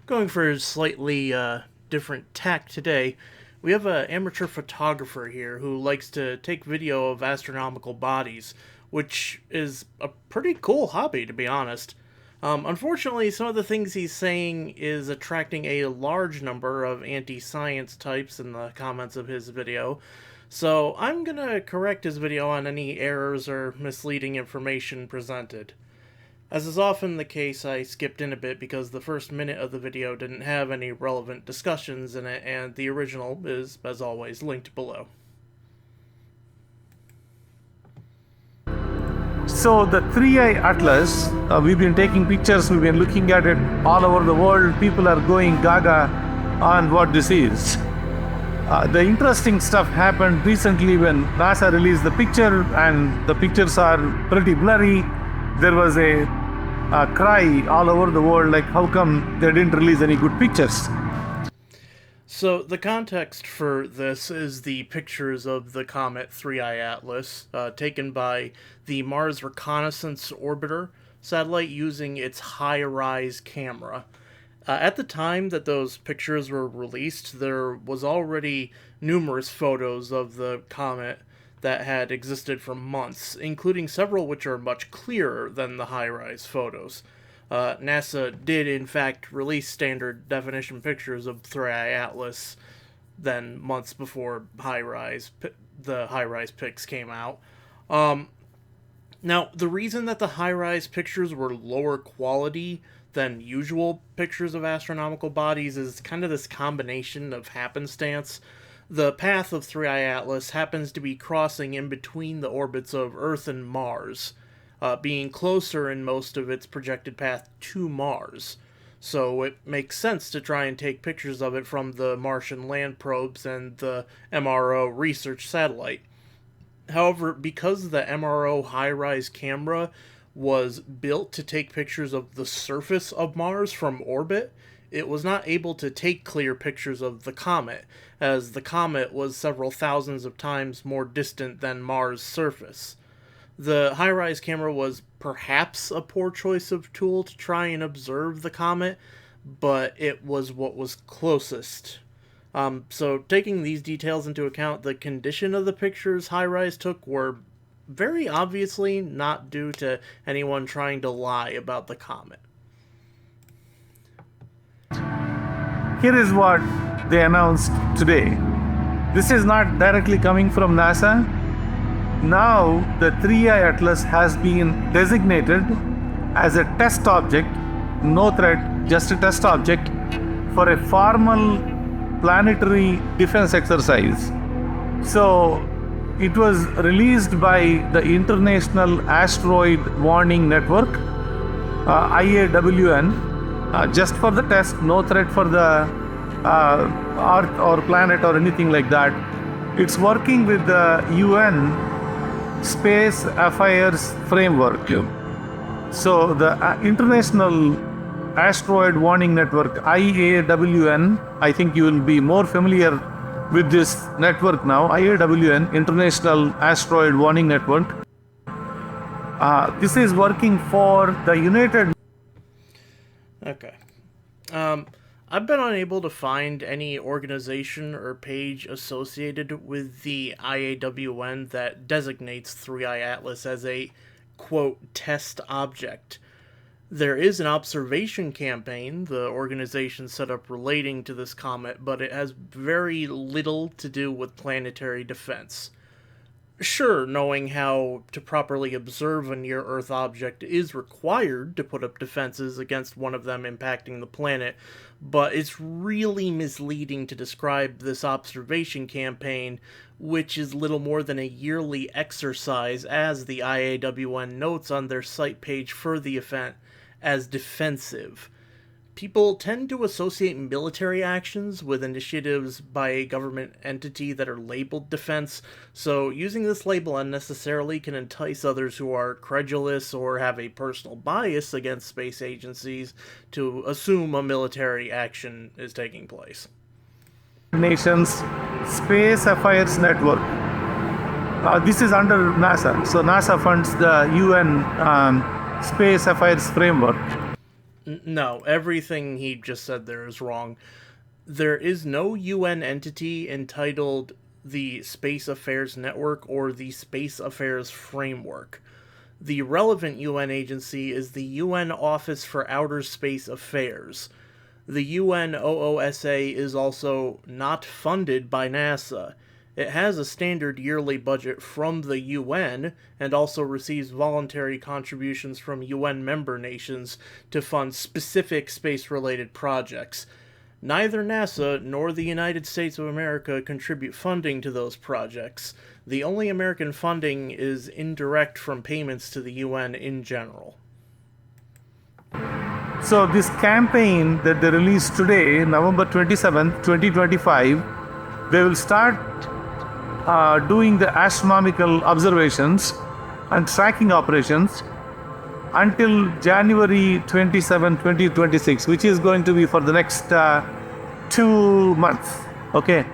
Going for a slightly different tack today, we have an amateur photographer here who likes to take video of astronomical bodies, which is a pretty cool hobby, to be honest. Unfortunately, some of the things he's saying is attracting a large number of anti science types in the comments of his video, so I'm gonna correct his video on any errors or misleading information presented. As is often the case, I skipped in a bit because the first minute of the video didn't have any relevant discussions in it, and the original is, as always, linked below. So the 3i Atlas, we've been taking pictures, we've been looking at it all over the world. People are going gaga on what this is. The interesting stuff happened recently when NASA released the picture, and the pictures are pretty blurry. There was a cry all over the world, like how come they didn't release any good pictures? So the context for this is the pictures of the Comet 3i Atlas, taken by the Mars Reconnaissance Orbiter satellite using its high-rise camera. At the time that those pictures were released, there was already numerous photos of the comet that had existed for months, including several which are much clearer than the high-rise photos. NASA did, in fact, release standard definition pictures of 3i Atlas then months before the high-rise pics came out. Now, the reason that the high-rise pictures were lower quality than usual pictures of astronomical bodies is kind of this combination of happenstance. The path of 3i Atlas happens to be crossing in between the orbits of Earth and Mars, being closer in most of its projected path to Mars. So it makes sense to try and take pictures of it from the Martian land probes and the MRO research satellite. However, because the MRO high-rise camera was built to take pictures of the surface of Mars from orbit, it was not able to take clear pictures of the comet, as the comet was several thousands of times more distant than Mars' surface. The high-rise camera was perhaps a poor choice of tool to try and observe the comet, but it was what was closest. So taking these details into account, the condition of the pictures high-rise took were very obviously not due to anyone trying to lie about the comet. Here is what they announced today. This is not directly coming from NASA. Now the 3i Atlas has been designated as a test object, no threat, just a test object for a formal planetary defense exercise. So it was released by the International Asteroid Warning Network, IAWN, just for the test, no threat for the Earth or planet or anything like that. It's working with the UN Space Affairs Framework. So the International Asteroid Warning Network, IAWN, I think you will be more familiar with this network now, IAWN, International Asteroid Warning Network. This is working for the United... Okay. I've been unable to find any organization or page associated with the IAWN that designates 3i Atlas as a, quote, test object. There is an observation campaign the organization set up relating to this comet, but it has very little to do with planetary defense. Sure, knowing how to properly observe a near-Earth object is required to put up defenses against one of them impacting the planet, but it's really misleading to describe this observation campaign, which is little more than a yearly exercise, as the IAWN notes on their site page for the event, as defensive. People tend to associate military actions with initiatives by a government entity that are labeled defense, so using this label unnecessarily can entice others who are credulous or have a personal bias against space agencies to assume a military action is taking place. Nations Space Affairs Network. This is under NASA, so NASA funds the UN Space Affairs Framework. No, everything he just said there is wrong. There is no UN entity entitled the Space Affairs Network or the Space Affairs Framework. The relevant UN agency is the UN Office for Outer Space Affairs. The UNOOSA is also not funded by NASA. It has a standard yearly budget from the UN and also receives voluntary contributions from UN member nations to fund specific space related projects. Neither NASA nor the United States of America contribute funding to those projects. The only American funding is indirect from payments to the UN in general. So this campaign that they released today, November 27th, 2025, they will start doing the astronomical observations and tracking operations until January 27, 2026, which is going to be for the next 2 months. Okay,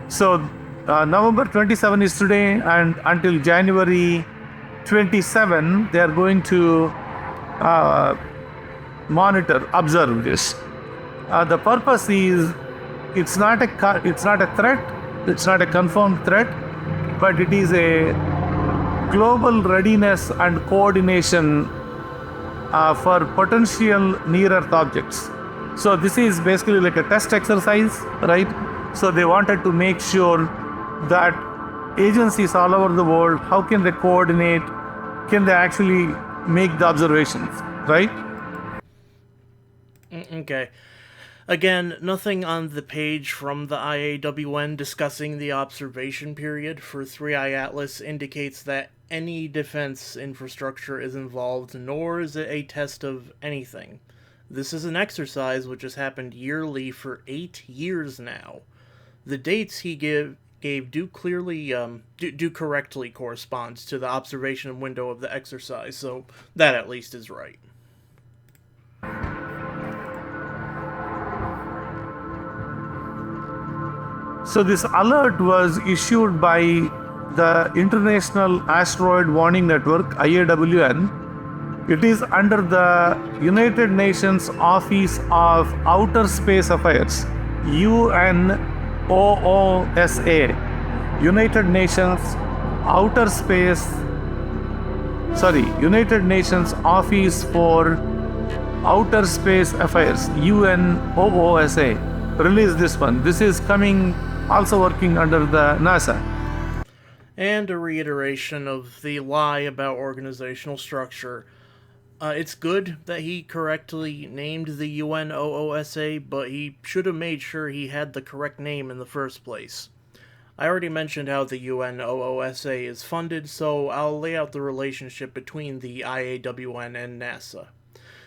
so November 27 is today, and until January 27, they are going to monitor, observe this. The purpose is it's not a threat, it's not a confirmed threat, but it is a global readiness and coordination for potential near-Earth objects. So this is basically like a test exercise, right? So they wanted to make sure that agencies all over the world, how can they coordinate? Can they actually make the observations, right? Okay. Again, nothing on the page from the IAWN discussing the observation period for 3I Atlas indicates that any defense infrastructure is involved, nor is it a test of anything. This is an exercise which has happened yearly for 8 years now. The dates he gave do clearly do correctly correspond to the observation window of the exercise, so that at least is right. So this alert was issued by the International Asteroid Warning Network, IAWN. It is under the United Nations Office of Outer Space Affairs, UNOOSA, United Nations United Nations Office for Outer Space Affairs, UNOOSA, released this one. This is coming, also working under the NASA. And a reiteration of the lie about organizational structure. It's good that he correctly named the UNOOSA, but he should have made sure he had the correct name in the first place. I already mentioned how the UNOOSA is funded, so I'll lay out the relationship between the IAWN and NASA.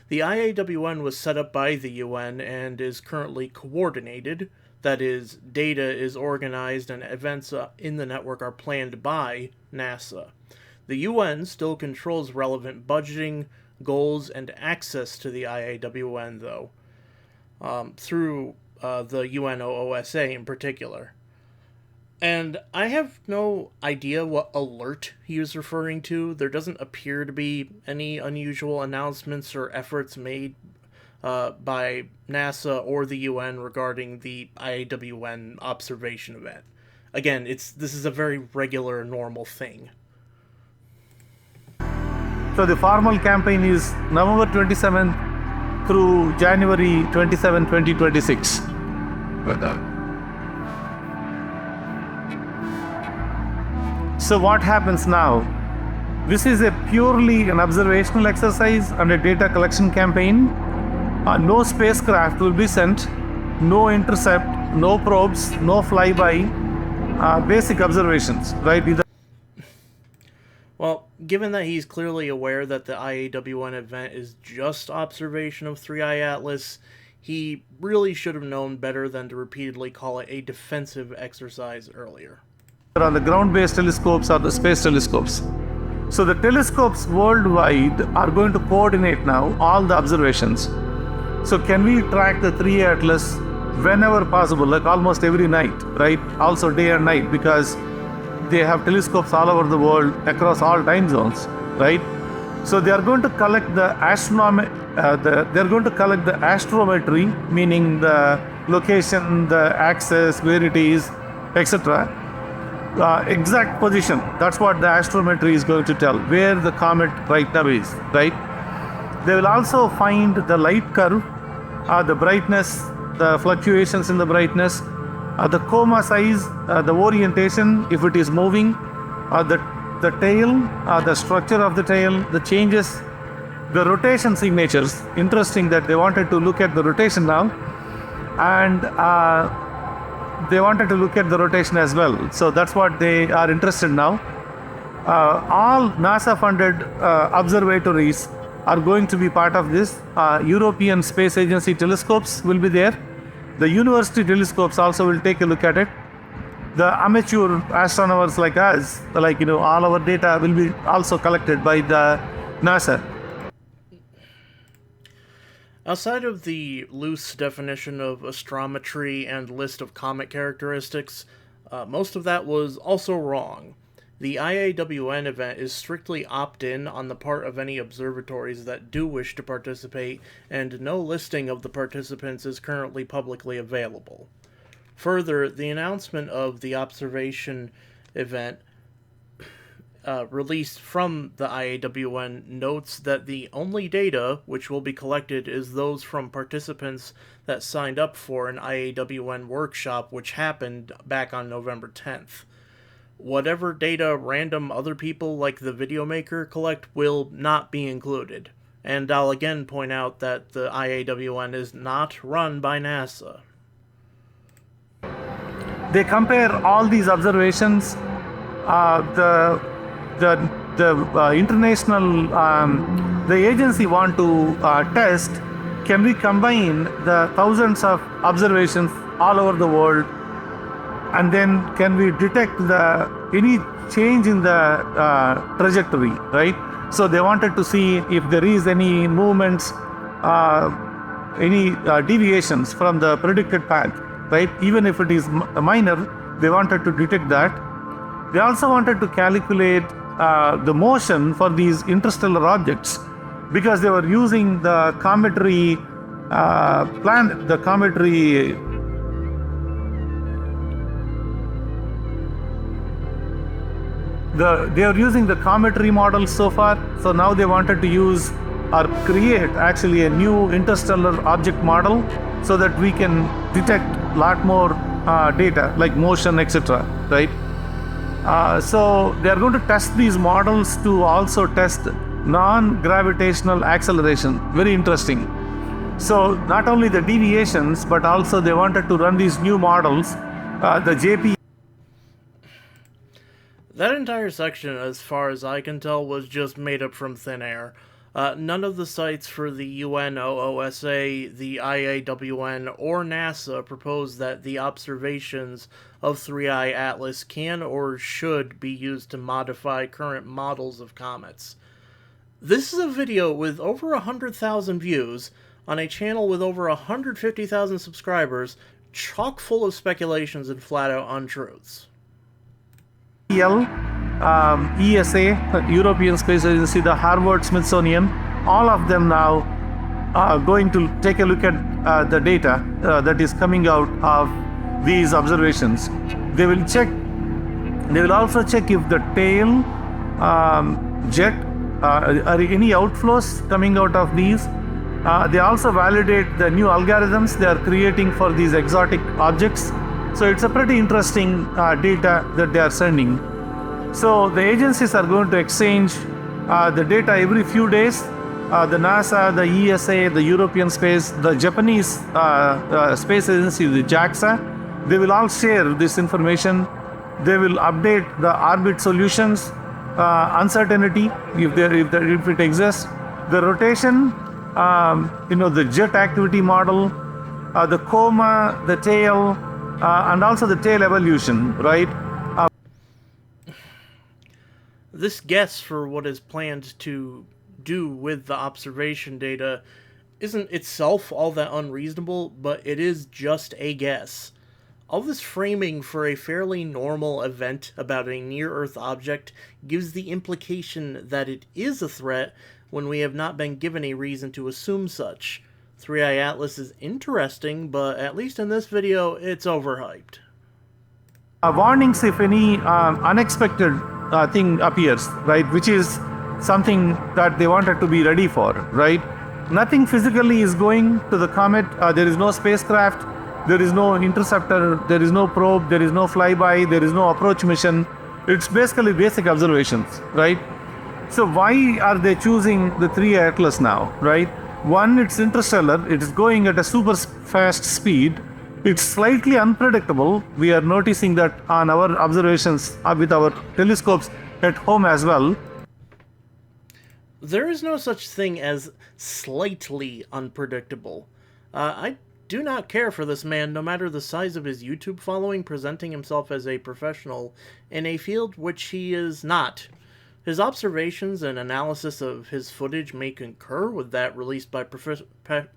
The IAWN was set up by the UN and is currently coordinated. That is, data is organized and events in the network are planned by NASA. The UN still controls relevant budgeting, goals, and access to the IAWN, though, through the UNOOSA in particular. And I have no idea what alert he is referring to. There doesn't appear to be any unusual announcements or efforts made by NASA or the UN regarding the IAWN observation event. Again, this is a very regular, normal thing. So the formal campaign is November 27th through January 27, 2026. So what happens now? This is a purely an observational exercise and a data collection campaign. No spacecraft will be sent, no intercept, no probes, no flyby, basic observations, right? Well, given that he's clearly aware that the IAWN event is just observation of 3I Atlas, he really should have known better than to repeatedly call it a defensive exercise earlier. On the ground-based telescopes or the space telescopes. So the telescopes worldwide are going to coordinate now all the observations. So can we track the 3 Atlas whenever possible, like almost every night, right? Also day and night, because they have telescopes all over the world across all time zones, right? So they are going to collect the they're going to collect the astrometry, meaning the location, the axis, where it is, etc. Exact position. That's what the astrometry is going to tell, where the comet right now is, right? They will also find the light curve, the brightness, the fluctuations in the brightness, the coma size, the orientation, if it is moving, the tail, the structure of the tail, the changes, the rotation signatures. Interesting that they wanted to look at the rotation now, and they wanted to look at the rotation as well. So that's what they are interested now. All NASA-funded observatories are going to be part of this. European Space Agency telescopes will be there. The university telescopes also will take a look at it. The amateur astronomers like us, all our data will be also collected by the NASA. Outside of the loose definition of astrometry and list of comet characteristics, most of that was also wrong. The IAWN event is strictly opt-in on the part of any observatories that do wish to participate, and no listing of the participants is currently publicly available. Further, the announcement of the observation event released from the IAWN notes that the only data which will be collected is those from participants that signed up for an IAWN workshop which happened back on November 10th. Whatever data random other people like the videomaker collect will not be included. And I'll again point out that the IAWN is not run by NASA. They compare all these observations. The international the agency want to test, can we combine the thousands of observations all over the world, and then can we detect any change in the trajectory, right? So they wanted to see if there is any movements, any deviations from the predicted path, right? Even if it is minor, they wanted to detect that. They also wanted to calculate the motion for these interstellar objects, because they were using the cometary they are using the cometary model so far. So now they wanted to use or create actually a new interstellar object model so that we can detect a lot more data like motion, etc. Right? So they are going to test these models to also test non-gravitational acceleration. Very interesting. So not only the deviations, but also they wanted to run these new models, the JP. That entire section, as far as I can tell, was just made up from thin air. None of the sites for the UNOOSA, the IAWN, or NASA propose that the observations of 3I Atlas can or should be used to modify current models of comets. This is a video with over 100,000 views on a channel with over 150,000 subscribers, chock full of speculations and flat-out untruths. ESA, European Space Agency, the Harvard Smithsonian, all of them now are going to take a look at the data that is coming out of these observations. They will also check if the tail jet are any outflows coming out of these. They also validate the new algorithms they are creating for these exotic objects. So it's a pretty interesting data that they are sending. So the agencies are going to exchange the data every few days. The NASA, the ESA, the European Space, the Japanese Space Agency, the JAXA, they will all share this information. They will update the orbit solutions, uncertainty if it exists, the rotation, the jet activity model, the coma, the tail, and also the tail evolution, right? This guess for what is planned to do with the observation data isn't itself all that unreasonable, but it is just a guess. All this framing for a fairly normal event about a near-Earth object gives the implication that it is a threat, when we have not been given a reason to assume such. Three-Eye Atlas is interesting, but at least in this video, it's overhyped. Warnings if any unexpected thing appears, right, which is something that they wanted to be ready for, right? Nothing physically is going to the comet. There is no spacecraft, there is no interceptor, there is no probe, there is no flyby, there is no approach mission. It's basically basic observations, right? So why are they choosing the 3-Eye Atlas now, right? One, it's interstellar, it is going at a super fast speed. It's slightly unpredictable. We are noticing that on our observations with our telescopes at home as well. There is no such thing as slightly unpredictable. I do not care for this man, no matter the size of his YouTube following, presenting himself as a professional in a field which he is not. His observations and analysis of his footage may concur with that released by professional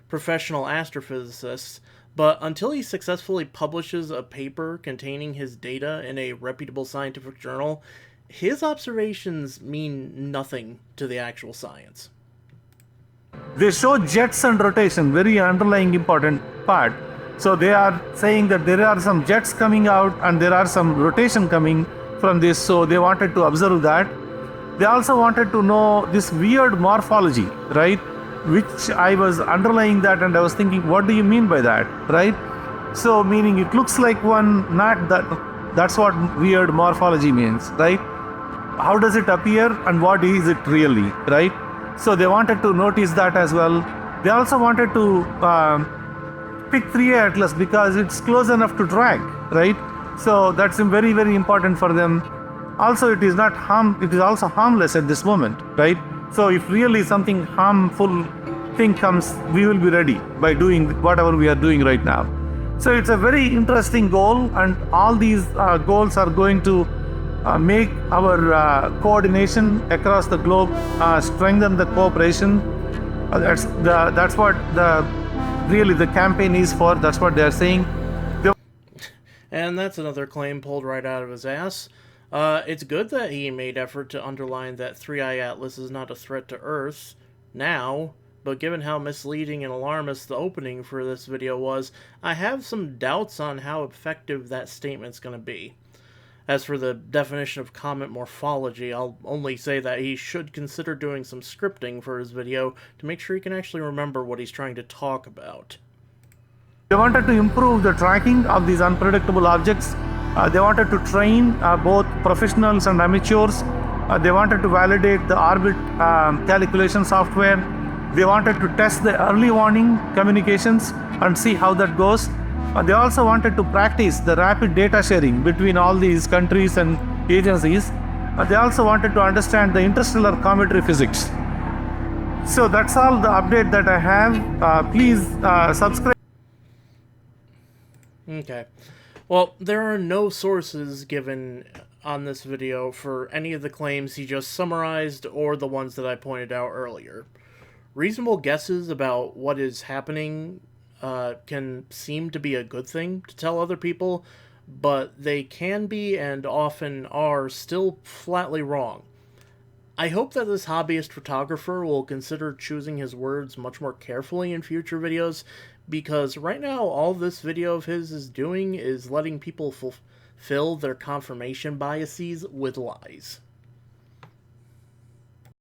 astrophysicists, but until he successfully publishes a paper containing his data in a reputable scientific journal, his observations mean nothing to the actual science. They show jets and rotation, very underlying important part. So they are saying that there are some jets coming out and there are some rotation coming from this, so they wanted to observe that. They also wanted to know this weird morphology, right? Which I was underlying that and I was thinking, what do you mean by that, right? So meaning it looks like one, not that. That's what weird morphology means, right? How does it appear and what is it really, right? So they wanted to notice that as well. They also wanted to pick 3-Eye Atlas because it's close enough to track, right? So that's very, very important for them. Also, it is also harmless at this moment, right? So if really something harmful thing comes, we will be ready by doing whatever we are doing right now. So it's a very interesting goal, and all these goals are going to make our coordination across the globe, strengthen the cooperation. That's what the campaign is for. That's what they are saying. And that's another claim pulled right out of his ass. It's good that he made effort to underline that 3-Eye Atlas is not a threat to Earth now, but given how misleading and alarmist the opening for this video was, I have some doubts on how effective that statement's going to be. As for the definition of comet morphology, I'll only say that he should consider doing some scripting for his video to make sure he can actually remember what he's trying to talk about. They wanted to improve the tracking of these unpredictable objects. They wanted to train both professionals and amateurs. They wanted to validate the orbit calculation software. They wanted to test the early warning communications and see how that goes. They also wanted to practice the rapid data sharing between all these countries and agencies. They also wanted to understand the interstellar cometary physics. So that's all the update that I have. Please subscribe. Okay. Well, there are no sources given on this video for any of the claims he just summarized or the ones that I pointed out earlier. Reasonable guesses about what is happening can seem to be a good thing to tell other people, but they can be and often are still flatly wrong. I hope that this hobbyist photographer will consider choosing his words much more carefully in future videos, because right now all this video of his is doing is letting people fulfill their confirmation biases with lies.